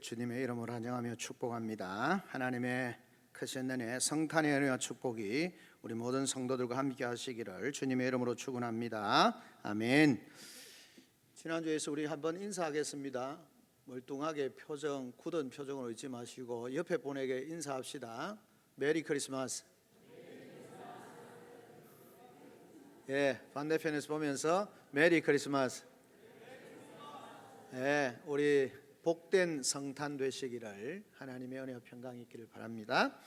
주님의 이름으로 환영하며 축복합니다. 하나님의 크신 은혜, 성탄의 은혜와 축복이 우리 모든 성도들과 함께 하시기를 주님의 이름으로 축원합니다. 아멘. 지난주에서 우리 한번 인사하겠습니다. 멀뚱하게 표정, 굳은 표정으로 있지 마시고 옆에 분에게 인사합시다. 메리 크리스마스. 예, 반대편에서 보면서 메리 크리스마스. 예, 우리 복된 성탄 되시기를 하나님의 은혜와 평강이 있기를 바랍니다.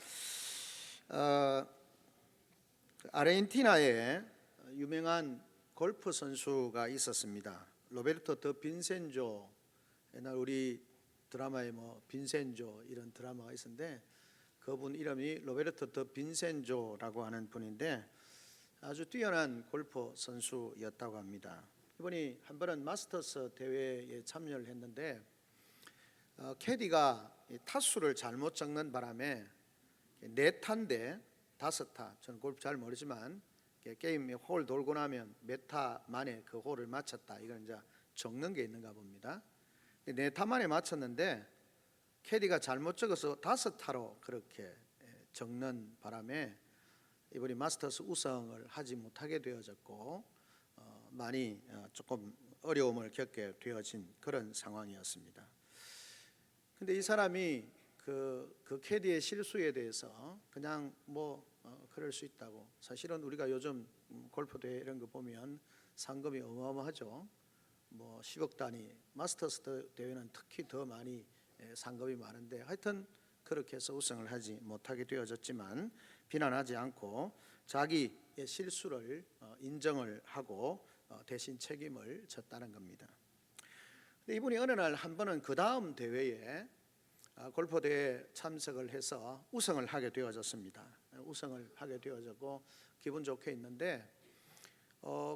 아르헨티나에 유명한 골프 선수가 있었습니다. 로베르토 더 빈센조. 옛날 우리 드라마에 빈센조 이런 드라마가 있었는데 그분 이름이 로베르토 더 빈센조라고 하는 분인데 아주 뛰어난 골프 선수였다고 합니다. 이분이 한 번은 마스터스 대회에 참여를 했는데 캐디가 타수를 잘못 적는 바람에 4타인데 5타, 저는 골프 잘 모르지만 게임 홀 돌고 나면 몇 타 만에 그 홀을 맞췄다, 이건 이제 적는 게 있는가 봅니다. 4타 만에 맞췄는데 캐디가 잘못 적어서 5타로 그렇게 적는 바람에 이번에 마스터스 우승을 하지 못하게 되어졌고 많이 조금 어려움을 겪게 되어진 그런 상황이었습니다. 근데 이 사람이 그 캐디의 실수에 대해서 그냥 그럴 수 있다고, 사실은 우리가 요즘 골프 대회 이런 거 보면 상금이 어마어마하죠. 10억 단위, 마스터스 대회는 특히 더 많이 상금이 많은데 하여튼 그렇게 해서 우승을 하지 못하게 되어졌지만 비난하지 않고 자기의 실수를 인정을 하고 대신 책임을 졌다는 겁니다. 근데 이분이 어느 날 한 번은 그 다음 대회에 골프 대회에 참석을 해서 우승을 하게 되어졌습니다. 우승을 하게 되어졌고 기분 좋게 있는데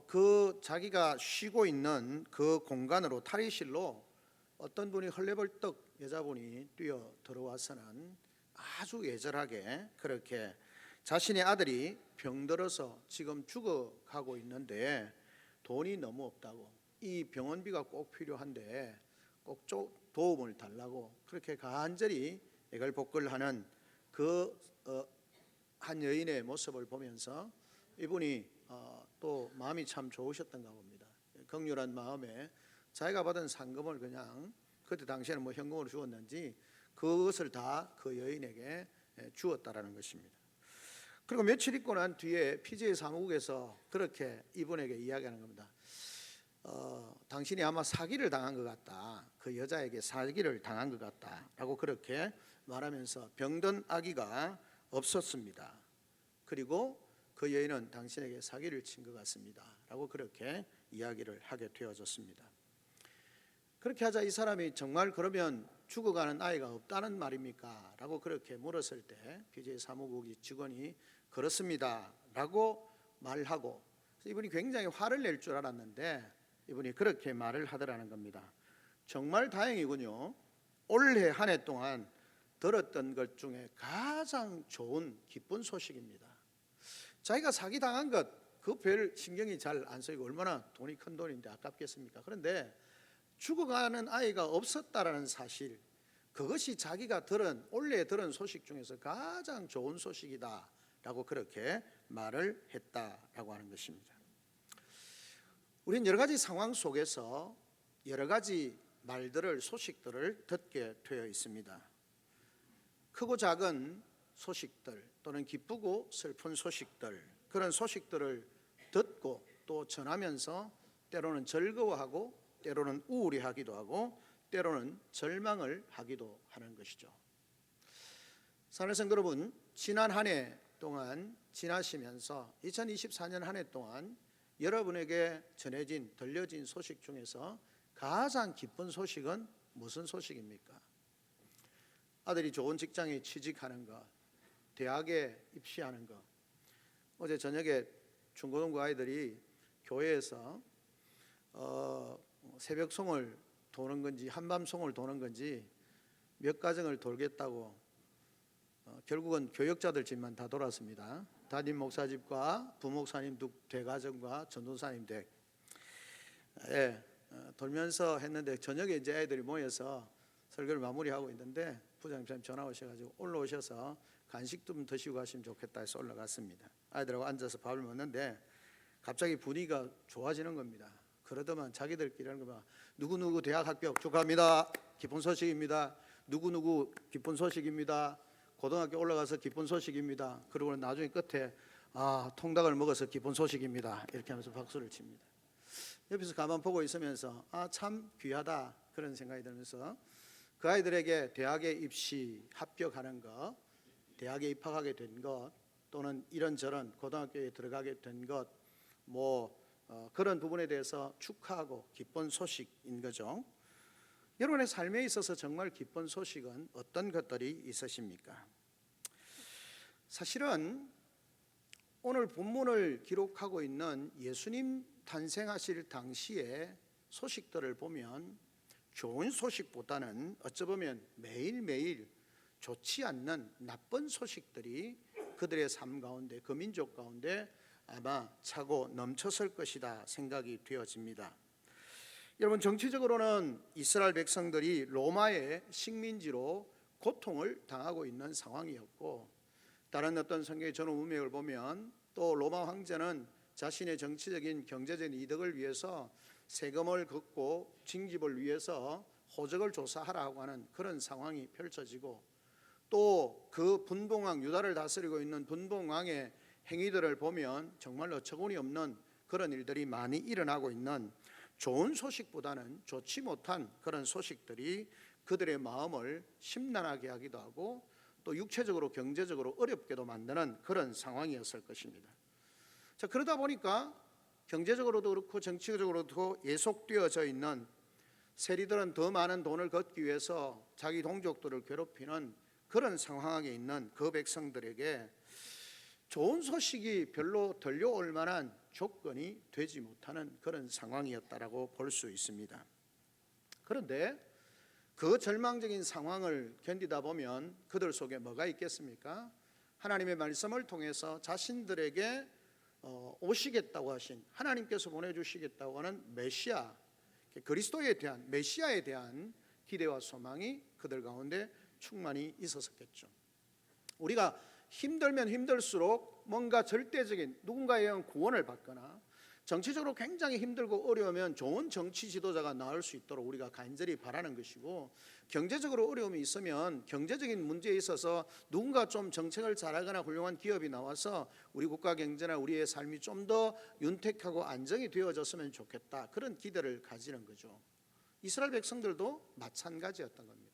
그 자기가 쉬고 있는 그 공간으로, 탈의실로 어떤 분이 헐레벌떡 여자분이 뛰어 들어와서는 아주 예절하게 그렇게 자신의 아들이 병들어서 지금 죽어가고 있는데 돈이 너무 없다고, 이 병원비가 꼭 필요한데 꼭 도움을 달라고 그렇게 간절히 애걸복걸하는 그 한 여인의 모습을 보면서 이분이 또 마음이 참 좋으셨던가 봅니다. 긍휼한 마음에 자기가 받은 상금을 그냥, 그때 당시에는 현금으로 주었는지 그것을 다 그 여인에게 주었다라는 것입니다. 그리고 며칠 있고 난 뒤에 PJ 사무국에서 그렇게 이분에게 이야기하는 겁니다. 당신이 아마 사기를 당한 것 같다, 그 여자에게 사기를 당한 것 같다라고 그렇게 말하면서 병든 아기가 없었습니다. 그리고 그 여인은 당신에게 사기를 친 것 같습니다 라고 그렇게 이야기를 하게 되어졌습니다. 그렇게 하자 이 사람이 정말 그러면 죽어가는 아이가 없다는 말입니까? 라고 그렇게 물었을 때 PJ 사무국 직원이 그렇습니다 라고 말하고, 이분이 굉장히 화를 낼 줄 알았는데 이분이 그렇게 말을 하더라는 겁니다. 정말 다행이군요. 올해 한 해 동안 들었던 것 중에 가장 좋은 기쁜 소식입니다. 자기가 사기당한 것, 그 별 신경이 잘 안 쓰이고 얼마나 돈이 큰 돈인데 아깝겠습니까? 그런데 죽어가는 아이가 없었다라는 사실, 그것이 자기가 올해 들은 소식 중에서 가장 좋은 소식이다 라고 그렇게 말을 했다라고 하는 것입니다. 우리는 여러 가지 상황 속에서 여러 가지 말들을, 소식들을 듣게 되어 있습니다. 크고 작은 소식들 또는 기쁘고 슬픈 소식들, 그런 소식들을 듣고 또 전하면서 때로는 즐거워하고 때로는 우울해하기도 하고 때로는 절망을 하기도 하는 것이죠. 사랑하는 성도 여러분, 지난 한 해 동안 지나시면서 2024년 한 해 동안 여러분에게 전해진, 들려진 소식 중에서 가장 기쁜 소식은 무슨 소식입니까? 아들이 좋은 직장에 취직하는 것, 대학에 입시하는 것. 어제 저녁에 중고등부 아이들이 교회에서 새벽송을 도는 건지 한밤송을 도는 건지 몇 가정을 돌겠다고 결국은 교역자들 집만 다 돌았습니다. 담임 목사 집과 부목사님 대가정과 전도사님 댁 돌면서 했는데 저녁에 이제 애들이 모여서 설교를 마무리하고 있는데 부장님 전화 오셔가지고 올라오셔서 간식 좀 드시고 가시면 좋겠다 해서 올라갔습니다. 아이들하고 앉아서 밥을 먹는데 갑자기 분위기가 좋아지는 겁니다. 그러더만 자기들끼리 하는 거만 누구누구 대학 합격 축하합니다. 기쁜 소식입니다. 누구누구 기쁜 소식입니다. 고등학교 올라가서 기쁜 소식입니다. 그리고 나중에 끝에 통닭을 먹어서 기쁜 소식입니다. 이렇게 하면서 박수를 칩니다. 옆에서 가만 보고 있으면서 참 귀하다 그런 생각이 들면서 그 아이들에게 대학에 입시 합격하는 것, 대학에 입학하게 된 것, 또는 이런저런 고등학교에 들어가게 된 것, 그런 부분에 대해서 축하하고 기쁜 소식인 거죠. 여러분의 삶에 있어서 정말 기쁜 소식은 어떤 것들이 있으십니까? 사실은 오늘 본문을 기록하고 있는 예수님 탄생하실 당시의 소식들을 보면 좋은 소식보다는 어찌 보면 매일매일 좋지 않는 나쁜 소식들이 그들의 삶 가운데, 그 민족 가운데 아마 차고 넘쳤을 것이다 생각이 되어집니다. 여러분, 정치적으로는 이스라엘 백성들이 로마의 식민지로 고통을 당하고 있는 상황이었고, 다른 어떤 성경의 전후 문맥을 보면 또 로마 황제는 자신의 정치적인 경제적인 이득을 위해서 세금을 걷고 징집을 위해서 호적을 조사하라고 하는 그런 상황이 펼쳐지고, 또 그 분봉왕, 유다를 다스리고 있는 분봉왕의 행위들을 보면 정말 어처구니 없는 그런 일들이 많이 일어나고 있는, 좋은 소식보다는 좋지 못한 그런 소식들이 그들의 마음을 심란하게 하기도 하고 또 육체적으로 경제적으로 어렵게도 만드는 그런 상황이었을 것입니다. 자, 그러다 보니까 경제적으로도 그렇고 정치적으로도 예속되어져 있는 세리들은 더 많은 돈을 걷기 위해서 자기 동족들을 괴롭히는 그런 상황에 있는 그 백성들에게 좋은 소식이 별로 들려올 만한 조건이 되지 못하는 그런 상황이었다라고 볼 수 있습니다. 그런데 그 절망적인 상황을 견디다 보면 그들 속에 뭐가 있겠습니까? 하나님의 말씀을 통해서 자신들에게 오시겠다고 하신, 하나님께서 보내주시겠다고 하는 메시아, 그리스도에 대한, 메시아에 대한 기대와 소망이 그들 가운데 충만히 있었겠죠. 우리가 힘들면 힘들수록 뭔가 절대적인 누군가에 의한 구원을 받거나, 정치적으로 굉장히 힘들고 어려우면 좋은 정치 지도자가 나올 수 있도록 우리가 간절히 바라는 것이고, 경제적으로 어려움이 있으면 경제적인 문제에 있어서 누군가 좀 정책을 잘하거나 훌륭한 기업이 나와서 우리 국가 경제나 우리의 삶이 좀 더 윤택하고 안정이 되어졌으면 좋겠다, 그런 기대를 가지는 거죠. 이스라엘 백성들도 마찬가지였던 겁니다.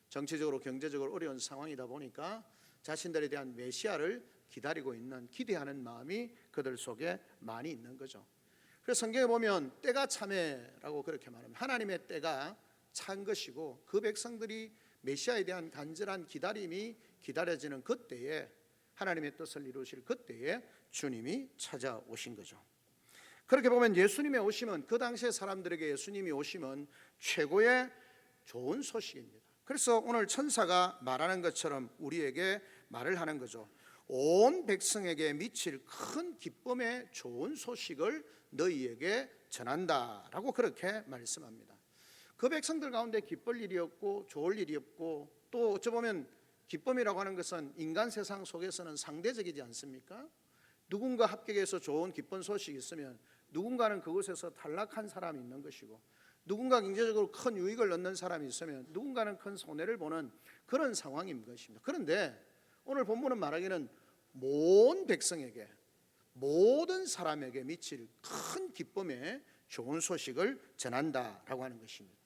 정치적으로 경제적으로 어려운 상황이다 보니까 자신들에 대한 메시아를 기다리고 있는, 기대하는 마음이 그들 속에 많이 있는 거죠. 그래서 성경에 보면 때가 참해라고 그렇게 말합니다. 하나님의 때가 찬 것이고 그 백성들이 메시아에 대한 간절한 기다림이 기다려지는 그때에, 하나님의 뜻을 이루실 그때에 주님이 찾아오신 거죠. 그렇게 보면 예수님의 오심은, 그 당시의 사람들에게 예수님이 오심은 최고의 좋은 소식입니다. 그래서 오늘 천사가 말하는 것처럼 우리에게 말을 하는 거죠. 온 백성에게 미칠 큰 기쁨의 좋은 소식을 너희에게 전한다라고 그렇게 말씀합니다. 그 백성들 가운데 기쁠 일이 없고 좋을 일이 없고, 또 어쩌면 기쁨이라고 하는 것은 인간 세상 속에서는 상대적이지 않습니까? 누군가 합격해서 좋은 기쁜 소식이 있으면 누군가는 그곳에서 탈락한 사람이 있는 것이고, 누군가 경제적으로 큰 유익을 얻는 사람이 있으면 누군가는 큰 손해를 보는 그런 상황인 것입니다. 그런데 오늘 본문은 말하기는 모든 백성에게, 모든 사람에게 미칠 큰 기쁨의 좋은 소식을 전한다라고 하는 것입니다.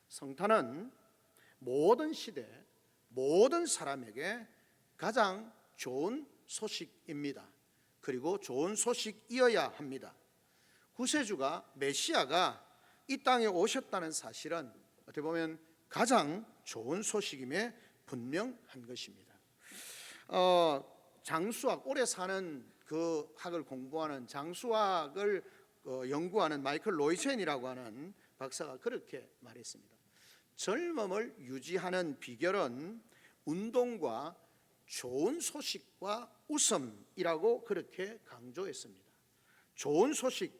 성탄은 모든 시대, 모든 사람에게 가장 좋은 소식입니다. 그리고 좋은 소식이어야 합니다. 구세주가, 메시아가 이 땅에 오셨다는 사실은 어떻게 보면 가장 좋은 소식임에 분명한 것입니다. 장수학, 오래 사는 그 학을 공부하는, 장수학을 연구하는 마이클 로이첸이라고 하는 박사가 그렇게 말했습니다. 젊음을 유지하는 비결은 운동과 좋은 소식과 웃음이라고 그렇게 강조했습니다. 좋은 소식,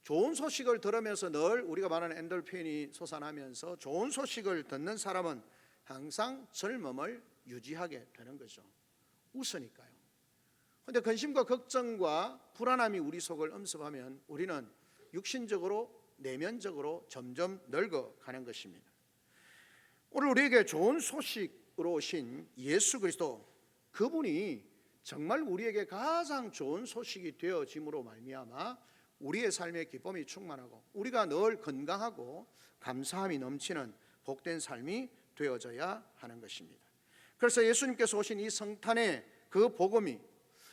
좋은 소식을 들으면서 늘 우리가 말하는 엔돌핀이 솟아나면서 좋은 소식을 듣는 사람은 항상 젊음을 유지하게 되는 거죠. 웃으니까요. 그런데 근심과 걱정과 불안함이 우리 속을 엄습하면 우리는 육신적으로 내면적으로 점점 늙어가는 것입니다. 오늘 우리에게 좋은 소식으로 오신 예수 그리스도, 그분이 정말 우리에게 가장 좋은 소식이 되어짐으로 말미암아 우리의 삶의 기쁨이 충만하고 우리가 늘 건강하고 감사함이 넘치는 복된 삶이 되어져야 하는 것입니다. 그래서 예수님께서 오신 이 성탄의 그 복음이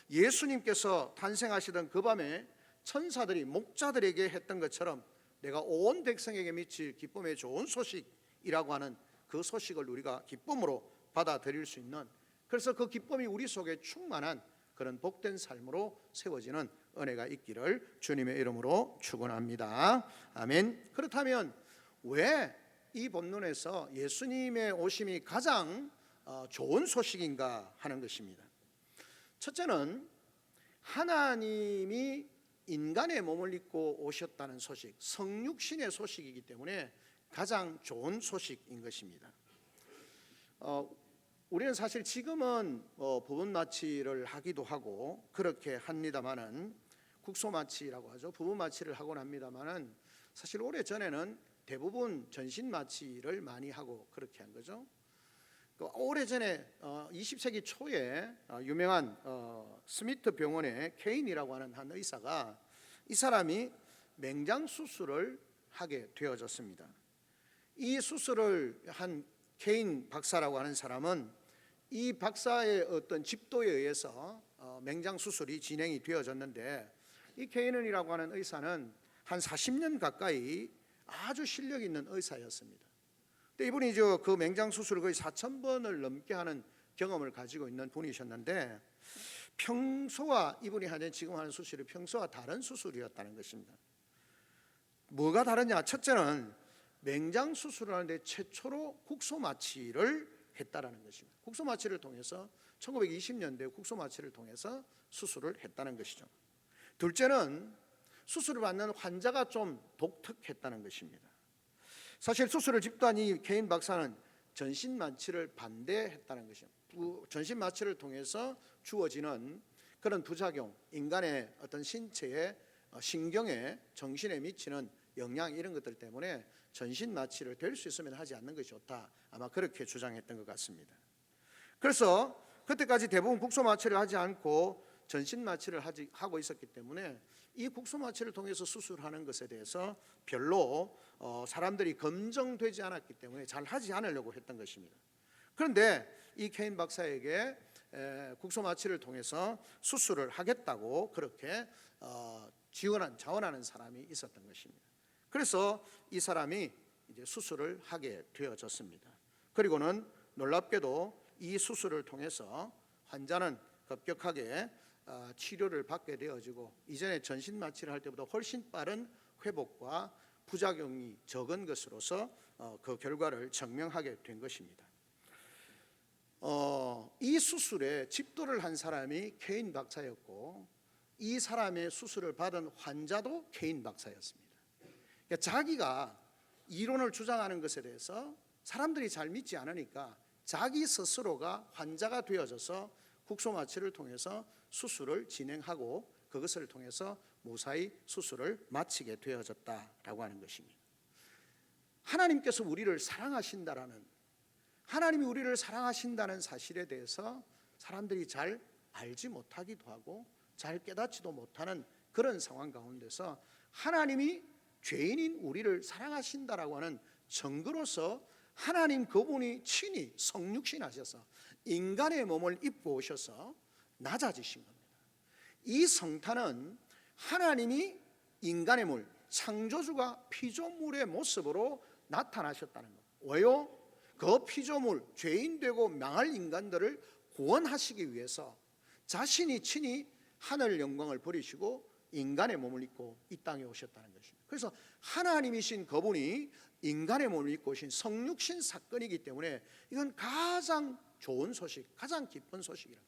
예수님께서 탄생하시던 그 밤에 천사들이 목자들에게 했던 것처럼 내가 온 백성에게 미칠 기쁨의 좋은 소식이라고 하는 그 소식을 우리가 기쁨으로 받아들일 수 있는, 그래서 그 기쁨이 우리 속에 충만한 그런 복된 삶으로 세워지는 은혜가 있기를 주님의 이름으로 축원합니다. 아멘. 그렇다면 왜 이 본문에서 예수님의 오심이 가장 좋은 소식인가 하는 것입니다. 첫째는 하나님이 인간의 몸을 입고 오셨다는 소식, 성육신의 소식이기 때문에 가장 좋은 소식인 것입니다. 우리는 사실 지금은 부분마취를 하기도 하고 그렇게 합니다마는, 국소마취라고 하죠. 부분마취를 하곤 합니다마는 사실 오래전에는 대부분 전신마취를 많이 하고 그렇게 한 거죠. 오래전에 20세기 초에 유명한 스미트 병원의 케인이라고 하는 한 의사가, 이 사람이 맹장 수술을 하게 되어졌습니다. 이 수술을 한 케인 박사라고 하는 사람은 이 박사의 어떤 집도에 의해서 맹장 수술이 진행이 되어졌는데, 이 케인이라고 하는 의사는 한 40년 가까이 아주 실력 있는 의사였습니다. 근데 이분이 그 맹장 수술을 거의 4,000번을 넘게 하는 경험을 가지고 있는 분이셨는데, 평소와 이분이 하는 지금 하는 수술이 평소와 다른 수술이었다는 것입니다. 뭐가 다르냐? 첫째는 맹장 수술을 하는데 최초로 국소마취를 했다라는 것입니다. 국소마취를 통해서 1920년대 국소마취를 통해서 수술을 했다는 것이죠. 둘째는 수술을 받는 환자가 좀 독특했다는 것입니다. 사실 수술을 집도한 이 케인 박사는 전신마취를 반대했다는 것입니다. 전신마취를 통해서 주어지는 그런 부작용, 인간의 어떤 신체에, 신경에, 정신에 미치는 영향, 이런 것들 때문에 전신마취를 될 수 있으면 하지 않는 것이 좋다, 아마 그렇게 주장했던 것 같습니다. 그래서 그때까지 대부분 국소마취를 하지 않고 전신마취를 하고 있었기 때문에 이 국소마취를 통해서 수술하는 것에 대해서 별로 사람들이 검증되지 않았기 때문에 잘 하지 않으려고 했던 것입니다. 그런데 이 케인 박사에게 국소마취를 통해서 수술을 하겠다고 그렇게 자원하는 사람이 있었던 것입니다. 그래서 이 사람이 이제 수술을 하게 되어졌습니다. 그리고는 놀랍게도 이 수술을 통해서 환자는 급격하게 치료를 받게 되어지고, 이전에 전신마취를 할 때보다 훨씬 빠른 회복과 부작용이 적은 것으로서 그 결과를 증명하게 된 것입니다. 이 수술에 집도를 한 사람이 케인 박사였고, 이 사람의 수술을 받은 환자도 케인 박사였습니다. 그러니까 자기가 이론을 주장하는 것에 대해서 사람들이 잘 믿지 않으니까 자기 스스로가 환자가 되어져서 국소마취를 통해서 수술을 진행하고 그것을 통해서 무사히 수술을 마치게 되어졌다라고 하는 것입니다. 하나님께서 우리를 사랑하신다라는, 하나님이 우리를 사랑하신다는 사실에 대해서 사람들이 잘 알지 못하기도 하고 잘 깨닫지도 못하는 그런 상황 가운데서 하나님이 죄인인 우리를 사랑하신다라고 하는 증거로서 하나님 그분이 친히 성육신하셔서 인간의 몸을 입고 오셔서 낮아지신 겁니다. 이 성탄은 하나님이 인간의 몸, 창조주가 피조물의 모습으로 나타나셨다는 것. 왜요? 그 피조물, 죄인 되고 망할 인간들을 구원하시기 위해서 자신이 친히 하늘 영광을 버리시고 인간의 몸을 입고 이 땅에 오셨다는 것입니다. 그래서 하나님이신 그분이 인간의 몸을 입고 오신 성육신 사건이기 때문에 이건 가장 좋은 소식, 가장 기쁜 소식이라,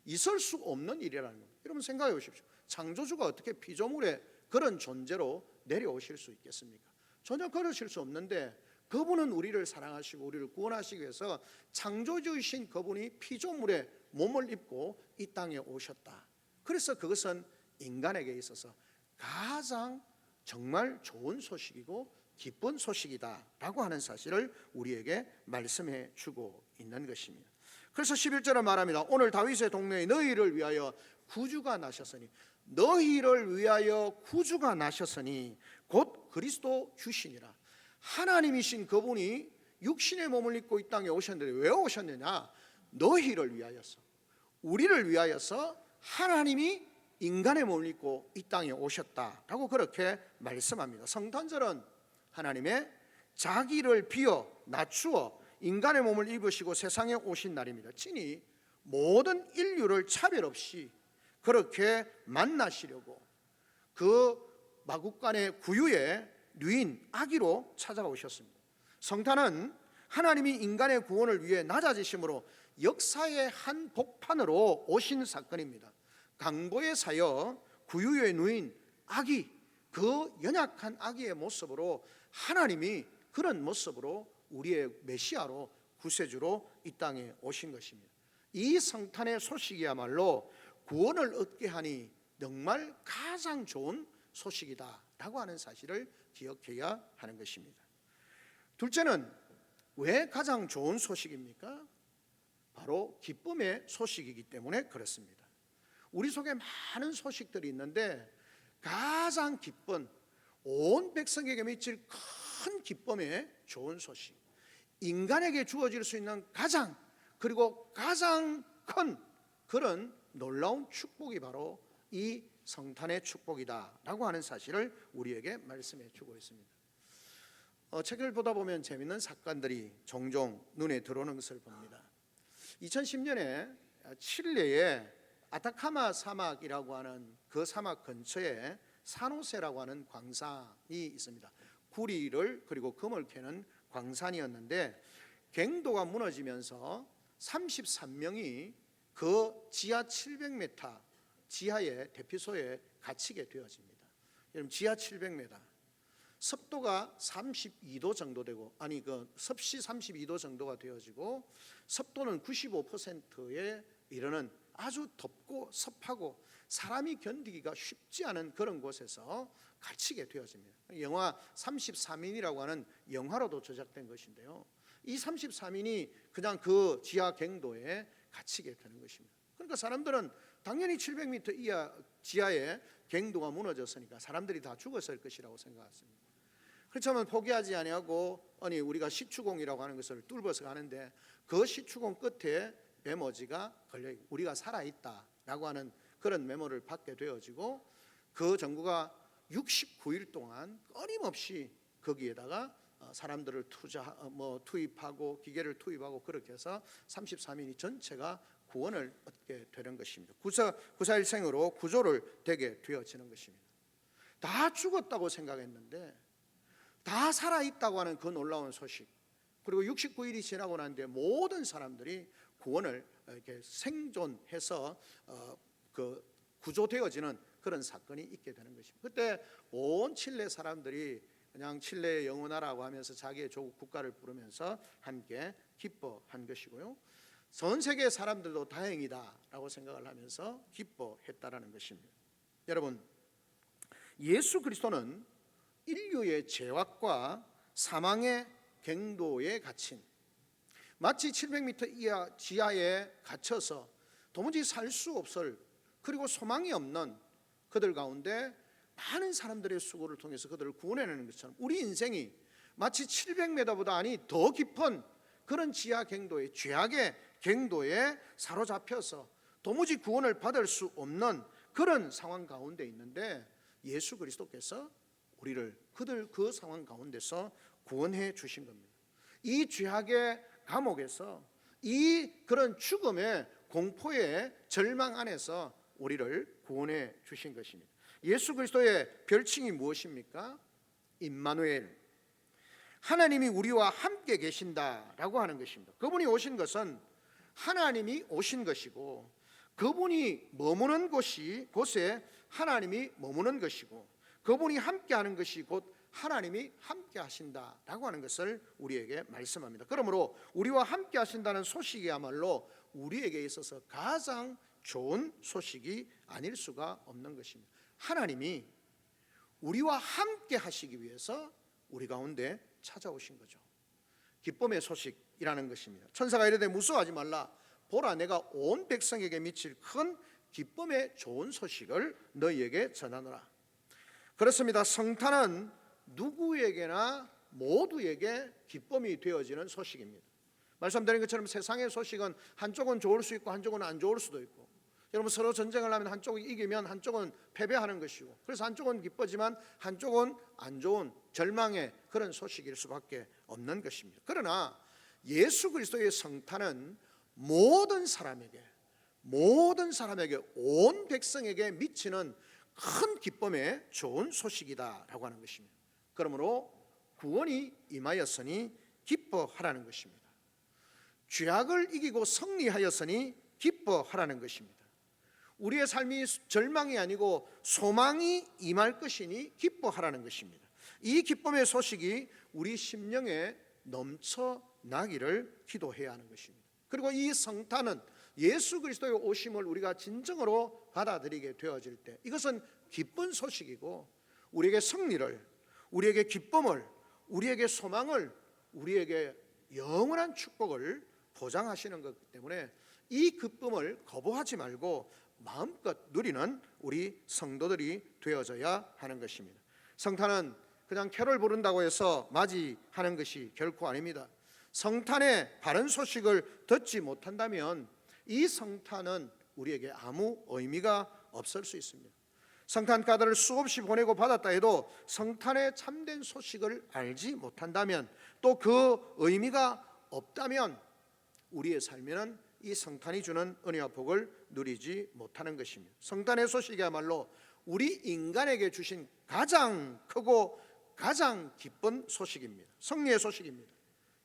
있을 수 없는 일이라는 겁니다. 여러분 생각해 보십시오. 창조주가 어떻게 피조물에 그런 존재로 내려오실 수 있겠습니까? 전혀 그러실 수 없는데 그분은 우리를 사랑하시고 우리를 구원하시기 위해서 창조주이신 그분이 피조물에 몸을 입고 이 땅에 오셨다. 그래서 그것은 인간에게 있어서 가장 정말 좋은 소식이고 기쁜 소식이다 라고 하는 사실을 우리에게 말씀해 주고 있는 것입니다. 그래서 11절에 말합니다. 오늘 다윗의 동네에 너희를 위하여 구주가 나셨으니, 너희를 위하여 구주가 나셨으니 곧 그리스도 주시니라. 하나님이신 그분이 육신의 몸을 입고 이 땅에 오셨는데 왜 오셨느냐? 너희를 위하여서, 우리를 위하여서 하나님이 인간의 몸을 입고 이 땅에 오셨다라고 그렇게 말씀합니다. 성탄절은 하나님의 자기를 비어 낮추어 인간의 몸을 입으시고 세상에 오신 날입니다. 친히 모든 인류를 차별 없이 그렇게 만나시려고 그 마국간의 구유의 누인 아기로 찾아오셨습니다. 성탄은 하나님이 인간의 구원을 위해 낮아지심으로 역사의 한 복판으로 오신 사건입니다. 강보의 사여 구유의 누인 아기, 그 연약한 아기의 모습으로 하나님이 그런 모습으로 우리의 메시아로 구세주로 이 땅에 오신 것입니다. 이 성탄의 소식이야말로 구원을 얻게 하니 정말 가장 좋은 소식이다 라고 하는 사실을 기억해야 하는 것입니다. 둘째는 왜 가장 좋은 소식입니까? 바로 기쁨의 소식이기 때문에 그렇습니다. 우리 속에 많은 소식들이 있는데 가장 기쁜, 온 백성에게 미칠 큰 기쁨의 좋은 소식, 인간에게 주어질 수 있는 가장 그리고 가장 큰 그런 놀라운 축복이 바로 이 성탄의 축복이다 라고 하는 사실을 우리에게 말씀해 주고 있습니다. 책을 보다 보면 재미있는 사건들이 종종 눈에 들어오는 것을 봅니다. 2010년에 칠레의 아타카마 사막이라고 하는 그 사막 근처에 산호세라고 하는 광산이 있습니다. 구리를 그리고 금을 캐는 광산이었는데 갱도가 무너지면서 33명이 그 지하 700m 지하의 대피소에 갇히게 되어집니다. 여러분, 지하 700m, 습도가 32도 정도 되고, 그 습시 32도 정도가 되어지고 습도는 95%에 이르는 아주 덥고 습하고 사람이 견디기가 쉽지 않은 그런 곳에서 갇히게 되어집니다. 영화 33인이라고 하는 영화로도 제작된 것인데요, 이 33인이 그냥 그 지하 갱도에 갇히게 되는 것입니다. 그러니까 사람들은 당연히 700m 이하 지하에 갱도가 무너졌으니까 사람들이 다 죽었을 것이라고 생각했습니다. 그렇지만 포기하지 아니하고 우리가 시추공이라고 하는 것을 뚫어서 가는데 그 시추공 끝에 메모지가 걸려 우리가 살아있다라고 하는 그런 메모를 받게 되어지고 그 정부가 69일 동안 끊임없이 거기에다가 사람들을 투입하고 기계를 투입하고 그렇게 해서 33인이 전체가 구원을 얻게 되는 것입니다. 구사일생으로 구조를 되게 되어지는 것입니다. 다 죽었다고 생각했는데 다 살아있다고 하는 그 놀라운 소식, 그리고 69일이 지나고 난 뒤에 모든 사람들이 구원을 이렇게 생존해서 그 구조되어지는 그런 사건이 있게 되는 것입니다. 그때 온 칠레 사람들이 그냥 칠레의 영원하라고 하면서 자기의 조국 국가를 부르면서 함께 기뻐한 것이고요, 전 세계 사람들도 다행이다라고 생각을 하면서 기뻐했다라는 것입니다. 여러분, 예수 그리스도는 인류의 죄악과 사망의 갱도에 갇힌, 마치 700m 이하 지하에 갇혀서 도무지 살 수 없을, 그리고 소망이 없는 그들 가운데 많은 사람들의 수고를 통해서 그들을 구원해내는 것처럼 우리 인생이 마치 700m보다 아니 더 깊은 그런 지하 갱도에, 죄악의 갱도에 사로잡혀서 도무지 구원을 받을 수 없는 그런 상황 가운데 있는데 예수 그리스도께서 우리를 그 상황 가운데서 구원해 주신 겁니다. 이 죄악의 감옥에서, 이 그런 죽음의 공포의 절망 안에서 우리를 구원해 주신 것입니다. 예수 그리스도의 별칭이 무엇입니까? 임마누엘, 하나님이 우리와 함께 계신다라고 하는 것입니다. 그분이 오신 것은 하나님이 오신 것이고, 그분이 머무는 곳에 하나님이 머무는 것이고, 그분이 함께하는 것이 곧 하나님이 함께 하신다라고 하는 것을 우리에게 말씀합니다. 그러므로 우리와 함께 하신다는 소식이야말로 우리에게 있어서 가장 좋은 소식이 아닐 수가 없는 것입니다. 하나님이 우리와 함께 하시기 위해서 우리 가운데 찾아오신 거죠. 기쁨의 소식이라는 것입니다. 천사가 이르되 무서워하지 말라. 보라, 내가 온 백성에게 미칠 큰 기쁨의 좋은 소식을 너희에게 전하노라. 그렇습니다. 성탄은 누구에게나 모두에게 기쁨이 되어지는 소식입니다. 말씀드린 것처럼 세상의 소식은 한쪽은 좋을 수 있고 한쪽은 안 좋을 수도 있고, 여러분 서로 전쟁을 하면 한쪽이 이기면 한쪽은 패배하는 것이고, 그래서 한쪽은 기쁘지만 한쪽은 안 좋은 절망의 그런 소식일 수밖에 없는 것입니다. 그러나 예수 그리스도의 성탄은 모든 사람에게 온 백성에게 미치는 큰 기쁨의 좋은 소식이다라고 하는 것입니다. 그러므로 구원이 임하였으니 기뻐하라는 것입니다. 죄악을 이기고 승리하였으니 기뻐하라는 것입니다. 우리의 삶이 절망이 아니고 소망이 임할 것이니 기뻐하라는 것입니다. 이 기쁨의 소식이 우리 심령에 넘쳐나기를 기도해야 하는 것입니다. 그리고 이 성탄은 예수 그리스도의 오심을 우리가 진정으로 받아들이게 되어질 때 이것은 기쁜 소식이고, 우리에게 승리를, 우리에게 기쁨을, 우리에게 소망을, 우리에게 영원한 축복을 보장하시는 것 때문에 이 기쁨을 거부하지 말고 마음껏 누리는 우리 성도들이 되어져야 하는 것입니다. 성탄은 그냥 캐롤 부른다고 해서 맞이하는 것이 결코 아닙니다. 성탄의 바른 소식을 듣지 못한다면 이 성탄은 우리에게 아무 의미가 없을 수 있습니다. 성탄 카드를 수없이 보내고 받았다 해도 성탄의 참된 소식을 알지 못한다면, 또 그 의미가 없다면 우리의 삶에는 이 성탄이 주는 은혜와 복을 누리지 못하는 것입니다. 성탄의 소식이야말로 우리 인간에게 주신 가장 크고 가장 기쁜 소식입니다. 승리의 소식입니다.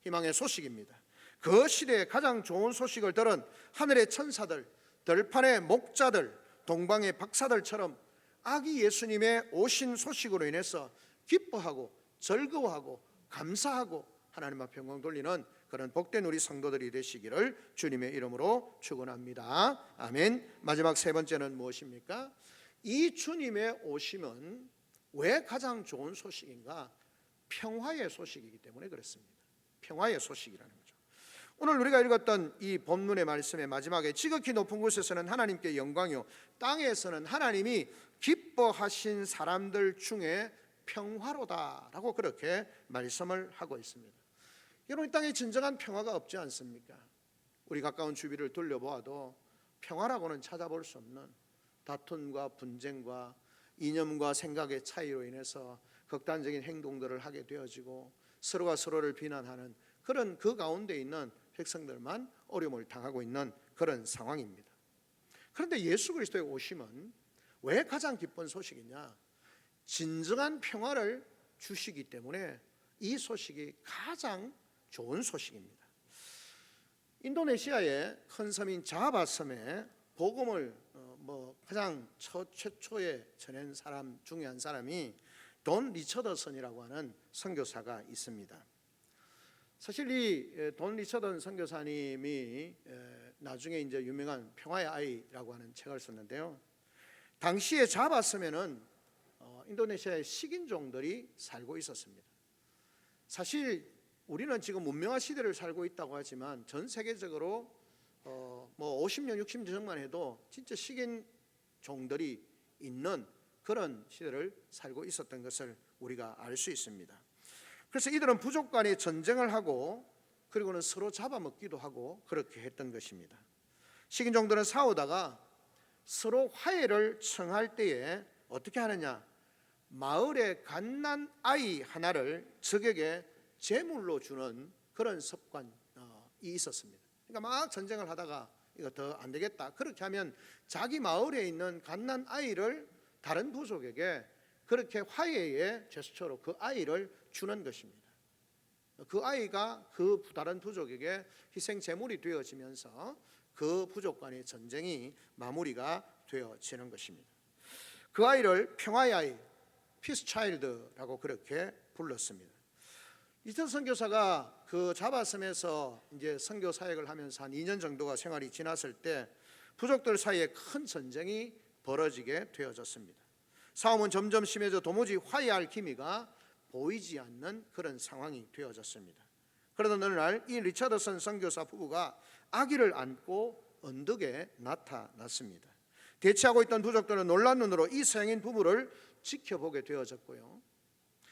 희망의 소식입니다. 그 시대에 가장 좋은 소식을 들은 하늘의 천사들, 들판의 목자들, 동방의 박사들처럼 아기 예수님의 오신 소식으로 인해서 기뻐하고 즐거워하고 감사하고 하나님 앞에 영광 돌리는 그런 복된 우리 성도들이 되시기를 주님의 이름으로 축원합니다. 아멘. 마지막 세 번째는 무엇입니까? 이 주님의 오심은 왜 가장 좋은 소식인가? 평화의 소식이기 때문에 그렇습니다. 평화의 소식이라는 거죠. 오늘 우리가 읽었던 이 본문의 말씀의 마지막에 지극히 높은 곳에서는 하나님께 영광이요 땅에서는 하나님이 기뻐하신 사람들 중에 평화로다라고 그렇게 말씀을 하고 있습니다. 여러분, 이 땅에 진정한 평화가 없지 않습니까? 우리 가까운 주위를 돌려보아도 평화라고는 찾아볼 수 없는 다툼과 분쟁과 이념과 생각의 차이로 인해서 극단적인 행동들을 하게 되어지고 서로가 서로를 비난하는 그런 그 가운데 있는 백성들만 어려움을 당하고 있는 그런 상황입니다. 그런데 예수 그리스도의 오심은 왜 가장 기쁜 소식이냐? 진정한 평화를 주시기 때문에 이 소식이 가장 좋은 소식입니다. 인도네시아의 큰 섬인 자바 섬에 복음을 가장 최초에 전한 사람 중에 한 사람이 돈 리처더슨이라고 하는 선교사가 있습니다. 사실 이 돈 리처더슨 선교사님이 나중에 이제 유명한 평화의 아이라고 하는 책을 썼는데요. 당시에 자바 섬에는 인도네시아의 식인종들이 살고 있었습니다. 사실 우리는 지금 문명화 시대를 살고 있다고 하지만 전 세계적으로 50년, 60년 전만 해도 진짜 식인종들이 있는 그런 시대를 살고 있었던 것을 우리가 알 수 있습니다. 그래서 이들은 부족 간에 전쟁을 하고 그리고는 서로 잡아먹기도 하고 그렇게 했던 것입니다. 식인종들은 싸우다가 서로 화해를 청할 때에 어떻게 하느냐? 마을의 갓난 아이 하나를 적에게 제물로 주는 그런 습관이 있었습니다. 그러니까 막 전쟁을 하다가 이거 더 안 되겠다, 그렇게 하면 자기 마을에 있는 갓난 아이를 다른 부족에게 그렇게 화해의 제스처로 그 아이를 주는 것입니다. 그 아이가 그 다른 부족에게 희생 제물이 되어지면서 그 부족 간의 전쟁이 마무리가 되어지는 것입니다. 그 아이를 평화의 아이, 피스 차일드라고 그렇게 불렀습니다. 이천 선교사가 그 자바섬에서 이제 선교 사역을 하면서 한 2년 정도가 생활이 지났을 때 부족들 사이에 큰 전쟁이 벌어지게 되어졌습니다. 싸움은 점점 심해져 도무지 화해할 기미가 보이지 않는 그런 상황이 되어졌습니다. 그러던 어느 날 이 리처드슨 선교사 부부가 아기를 안고 언덕에 나타났습니다. 대치하고 있던 부족들은 놀란 눈으로 이 서양인 부부를 지켜보게 되어졌고요,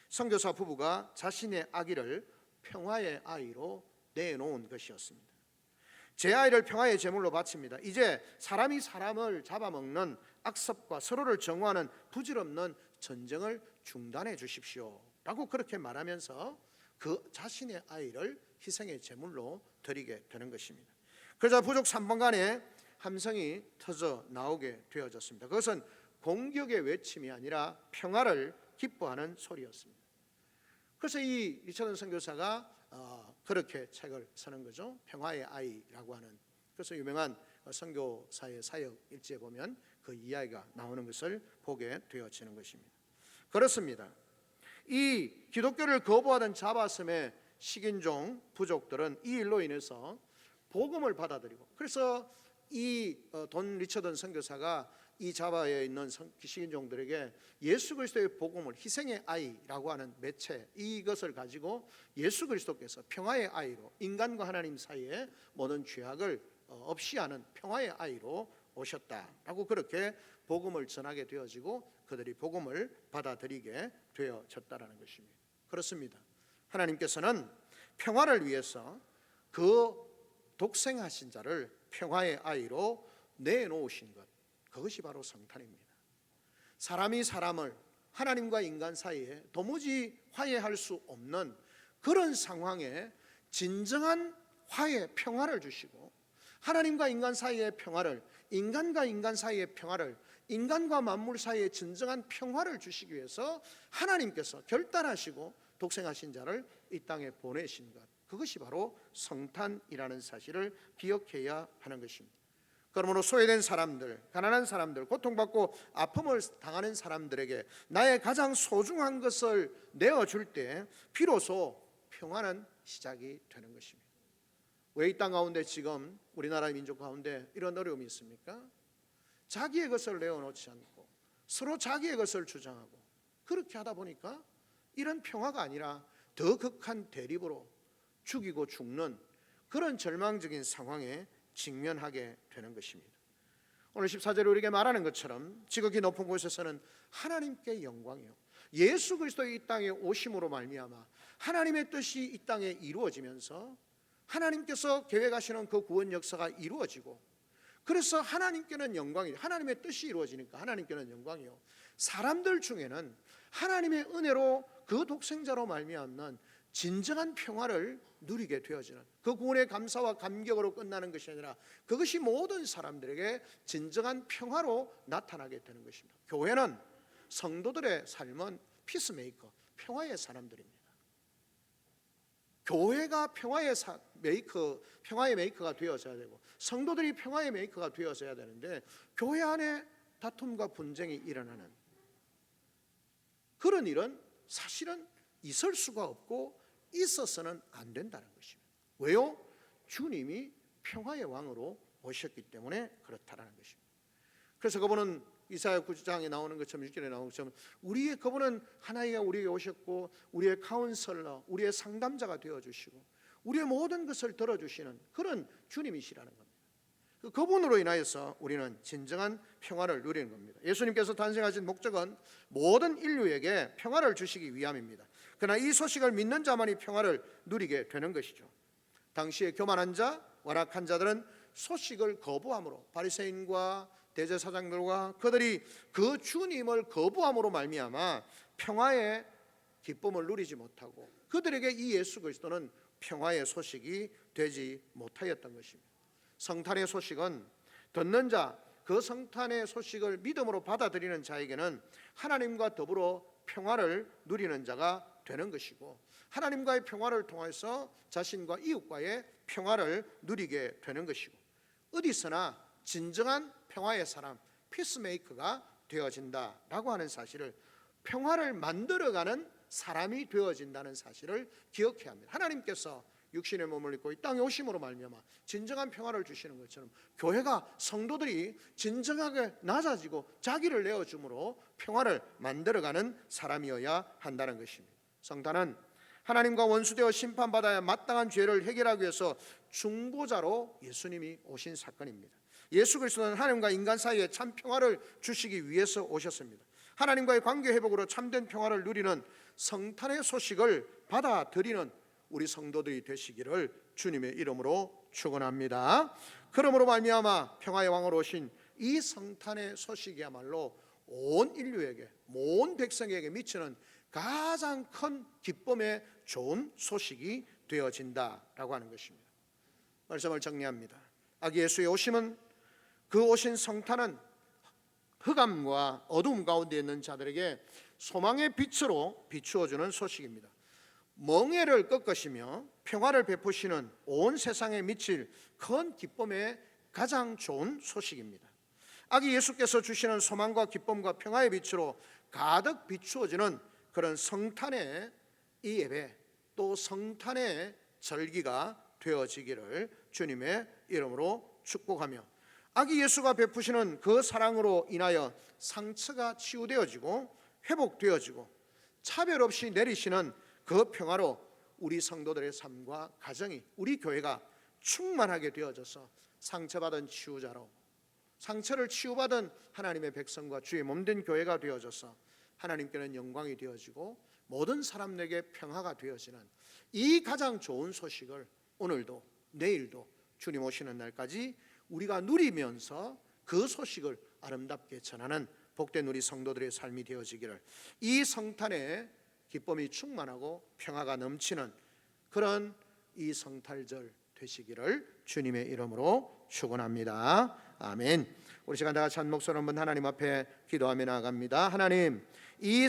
선교사 부부가 자신의 아기를 평화의 아이로 내놓은 것이었습니다. 제 아이를 평화의 제물로 바칩니다. 이제 사람이 사람을 잡아먹는 악습과 서로를 정오하는 부질없는 전쟁을 중단해 주십시오 라고 그렇게 말하면서 그 자신의 아이를 희생의 제물로 드리게 되는 것입니다. 그러자 부족 3번간에 함성이 터져 나오게 되어졌습니다. 그것은 공격의 외침이 아니라 평화를 기뻐하는 소리였습니다. 그래서 이 리처드 선교사가 그렇게 책을 쓰는 거죠. 평화의 아이라고 하는. 그래서 유명한 선교사의 사역 일지에 보면 그 이야기가 나오는 것을 보게 되어지는 것입니다. 그렇습니다. 이 기독교를 거부하던 자바섬의 식인종 부족들은 이 일로 인해서 복음을 받아들이고, 그래서 이 돈 리처든 선교사가 이 자바에 있는 식인종들에게 예수 그리스도의 복음을, 희생의 아이라고 하는 매체, 이것을 가지고 예수 그리스도께서 평화의 아이로 인간과 하나님 사이에 모든 죄악을 없이 하는 평화의 아이로 오셨다라고 그렇게 복음을 전하게 되어지고 그들이 복음을 받아들이게 되어졌다라는 것입니다. 그렇습니다. 하나님께서는 평화를 위해서 그 독생하신 자를 평화의 아이로 내놓으신 것, 그것이 바로 성탄입니다. 사람이 사람을, 하나님과 인간 사이에 도무지 화해할 수 없는 그런 상황에 진정한 화해, 평화를 주시고, 하나님과 인간 사이의 평화를, 인간과 인간 사이의 평화를, 인간과 만물 사이의 진정한 평화를 주시기 위해서 하나님께서 결단하시고 독생하신 자를 이 땅에 보내신 것, 그것이 바로 성탄이라는 사실을 기억해야 하는 것입니다. 그러므로 소외된 사람들, 가난한 사람들, 고통받고 아픔을 당하는 사람들에게 나의 가장 소중한 것을 내어줄 때 비로소 평화는 시작이 되는 것입니다. 왜 이 땅 가운데 지금 우리나라 민족 가운데 이런 어려움이 있습니까? 자기의 것을 내어놓지 않고 서로 자기의 것을 주장하고, 그렇게 하다 보니까 이런 평화가 아니라 더 극한 대립으로 죽이고 죽는 그런 절망적인 상황에 직면하게 되는 것입니다. 오늘 14절에 우리에게 말하는 것처럼 지극히 높은 곳에서는 하나님께 영광이요, 예수 그리스도의 이 땅에 오심으로 말미암아 하나님의 뜻이 이 땅에 이루어지면서 하나님께서 계획하시는 그 구원 역사가 이루어지고, 그래서 하나님께는 영광이, 하나님의 뜻이 이루어지니까 하나님께는 영광이요, 사람들 중에는 하나님의 은혜로 그 독생자로 말미암는 진정한 평화를 누리게 되어지는, 그 구원의 감사와 감격으로 끝나는 것이 아니라 그것이 모든 사람들에게 진정한 평화로 나타나게 되는 것입니다. 교회는, 성도들의 삶은 피스메이커, 평화의 사람들입니다. 교회가 평화의 메이커가 되어져야 되고, 성도들이 평화의 메이커가 되어져야 되는데, 교회 안에 다툼과 분쟁이 일어나는 그런 일은 사실은 있을 수가 없고 있어서는 안 된다는 것입니다. 왜요? 주님이 평화의 왕으로 오셨기 때문에 그렇다라는 것입니다. 그래서 그분은 이사야 9장에 나오는 것처럼, 6절에 나오는 것처럼 우리의, 그분은 하나님이 우리에게 오셨고 우리의 카운슬러, 우리의 상담자가 되어주시고 우리의 모든 것을 들어주시는 그런 주님이시라는 겁니다. 그분으로 인하여서 우리는 진정한 평화를 누리는 겁니다. 예수님께서 탄생하신 목적은 모든 인류에게 평화를 주시기 위함입니다. 그러나 이 소식을 믿는 자만이 평화를 누리게 되는 것이죠. 당시에 교만한 자, 완악한 자들은 소식을 거부함으로, 바리새인과 대제사장들과 그들이 그 주님을 거부함으로 말미암아 평화의 기쁨을 누리지 못하고, 그들에게 이 예수 그리스도는 평화의 소식이 되지 못하였던 것입니다. 성탄의 소식은 듣는 자, 그 성탄의 소식을 믿음으로 받아들이는 자에게는 하나님과 더불어 평화를 누리는 자가 되는 것이고, 하나님과의 평화를 통해서 자신과 이웃과의 평화를 누리게 되는 것이고, 어디서나 진정한 평화의 사람, 피스메이커가 되어진다라고 하는 사실을 평화를 만들어가는 사람이 되어진다는 사실을 기억해야 합니다. 하나님께서 육신의 몸을 입고 이 땅에 오심으로 말미암아 진정한 평화를 주시는 것처럼 교회가 성도들이 진정하게 낮아지고 자기를 내어줌으로 평화를 만들어가는 사람이어야 한다는 것입니다. 성탄은 하나님과 원수되어 심판받아야 마땅한 죄를 해결하기 위해서 중보자로 예수님이 오신 사건입니다. 예수 그리스도는 하나님과 인간 사이에 참 평화를 주시기 위해서 오셨습니다. 하나님과의 관계 회복으로 참된 평화를 누리는 성탄의 소식을 받아들이는 우리 성도들이 되시기를 주님의 이름으로 축원합니다. 그러므로 말미암아 평화의 왕으로 오신 이 성탄의 소식이야말로 온 인류에게, 온 백성에게 미치는 가장 큰 기쁨의 좋은 소식이 되어진다라고 하는 것입니다. 말씀을 정리합니다. 아기 예수의 오심은, 그 오신 성탄은 흑암과 어두움 가운데 있는 자들에게 소망의 빛으로 비추어주는 소식입니다. 멍에를 꺾으시며 평화를 베푸시는 온 세상에 미칠 큰 기쁨의 가장 좋은 소식입니다. 아기 예수께서 주시는 소망과 기쁨과 평화의 빛으로 가득 비추어지는 그런 성탄의 이 예배, 또 성탄의 절기가 되어지기를 주님의 이름으로 축복하며, 아기 예수가 베푸시는 그 사랑으로 인하여 상처가 치유되어지고 회복되어지고 차별 없이 내리시는 그 평화로 우리 성도들의 삶과 가정이, 우리 교회가 충만하게 되어져서 상처받은 치유자로, 상처를 치유받은 하나님의 백성과 주의 몸된 교회가 되어져서 하나님께는 영광이 되어지고 모든 사람에게 평화가 되어지는 이 가장 좋은 소식을 오늘도 내일도 주님 오시는 날까지 우리가 누리면서 그 소식을 아름답게 전하는 복된 우리 성도들의 삶이 되어지기를, 이 성탄에 기쁨이 충만하고 평화가 넘치는 그런 이 성탄절 되시기를 주님의 이름으로 축원합니다. 아멘. 우리 시간 다 같이 한 목소리 한번 하나님 앞에 기도하며 나아갑니다. 하나님, 이